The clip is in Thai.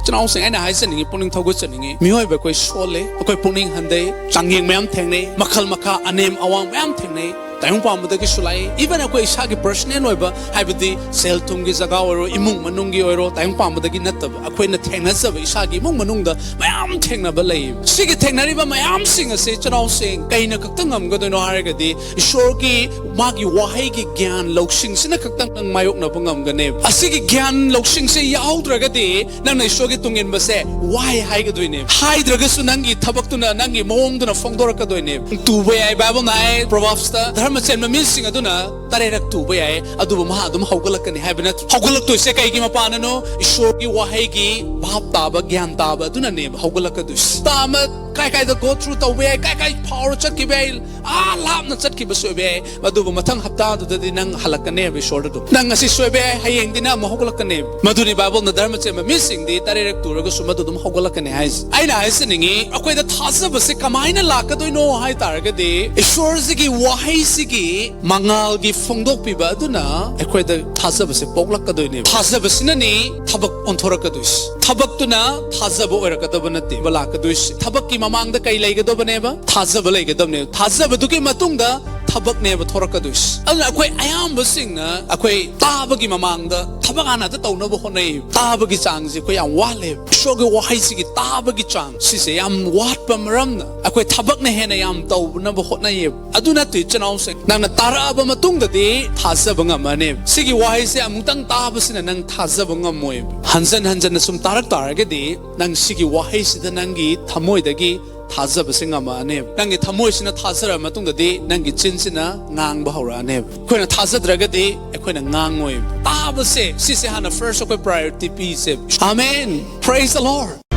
จะเอาสิ่งไอ้น่าให้สิ่งนี้ปุ่นนิ่งทกุศนี้มีอะไรแบบคุยโชว์เลยคุยปุ่นนิ่งหันเดย์จังยิงแม่มแทงเน่มักขลมักขาอันเนมอวังแม่มแทงเน่แต่ยังความมันตะกี้สุดเลยอีเวนต์คุยชากิ personal หน่อยบ่ให้ไปดีเซลทุ่งกิจการว่าอิมุงมันนุ่งกี่ว่าแต่ยังความมันตะกี้นัดตัวคุยนัดแทงนัดตัวชากิมุงมันนุ่งเดอแม่มแทงนับเลยสิ่งที่แทงนัดนี่บ่แม่มสิ่งเสียจะเอาสิ่งใครนักตั้งงำก็โดนอะไรกันดีโชว์กี่มากอยู่ว่าให้กี่ญาณลูกสิ่งสิ่งนักตั้งไม่ยกนับงำกันเนี่ยสิ่งกี่ญาณลูกสิ่งเสียยาวตัวกันดีนั่นในโชว์กี่ตรงเงินมาเสียว่าให้กันด้วยเนี่ยให้ตัวกันสุนังกี่ทับกตัวนั่งกี่มองตัวนั่งฟงตัวกันด้วยเนี่ยตัวไปไอ้แบบไหน Proverbs แต่ถ้ามันเช่นมันมีสิ่งอะตัวน่ะตาเรื่องตัวไปไอ้อะตัวมหาตัวเขาก็ลักกันให้เป็นนะเขาก็ลักตัวเสียใครกี่มาปานะโน่โชว์กี่ว่าให้กี่บาปตาบญาณตาบตัวนั่นเนี่ยเขาก็ลักกันด้วยตามใครๆจะ go through ตัวไปใครๆ power จัดกี่ไปลาบนั่นจัดกี่ไปสวยไปมาดูมาทั้งหับตาตัวที่นั่งหักกันเนี่ยไปโชว์ตัวนั่งสิสวยไปให้ยังดีนะมาเขาก็ลักกันเนี่ยมาดูในไบเบิลนั่นแต่มันเช่นมันมีสิ่งดีตาเรื่องตัวเราก็สมมติตัวเขาก็ลักกันเนี่ยไอ้น่ะไอ้สิ่งนี้เอาคุยแต่ท้าซะบสิกำไมนั่นลักกันด้วยโน่ให้ตากันดีโชว์สิกี่ว่าให้สิกี่มังอากี่ฟงดกปีบตัวน่ะไอ้คุยแต่ท้าซะบสิปกลักกันด้วยเนี่ยท้าซะบสินั่นนี่ทับกอันทรกันด้วยทับกตัวน่ะท้าซะบเอรกันตัวนั่นตีเวลากันด้วยทับกกี่มามังได้ใครเลยกันตัวบเนี่ยบ้าท้าซะบเลยกันตัวเนี่ยท้าซะบตุกี่มาตุ้งด้าทับกเนี่ยบทรกันด้วยอันนั้นคุยไอ้ยามบสิงนะคุยตาบกี่มามังด้าทับกอันนั้นจะตัวน่ะบุคนนี้ตาบกี่จังสิคุยยามว่าเลยโชว์กี่ว่าให้สิกี่ตาบกี่จังสิเสียยามวัดประมรำนะคุยทับกเนี่ยเห็นยามตัวน่ะบุคนนี้อดูนั่นติดจะน้องสินั่งน่ะตาระบมาตุ้งด้าดีท้าซะบงมันเนี่ยสิกี่ว่าให้สิมุตั้งตาบสินะนั่งท้าซะบงมวยหันจันน่ะสมตารักตาระกันดีนั่งสิกี่ว่าให้สินั่งกี่ทำมวยตะกี้ท้าซะบสิงมาเนี่ยนั่งกี่ทำมวยสินะท้าซะระมาตุ้งด้าดีนั่งกี่จินสินะงางบ่าวระเนี่ยคนน่ะท้าซะตระกันดีไอ้คนน่ะงางมวยตาบสิฮันน่ะ first ก็ priority piece Amen praise the Lord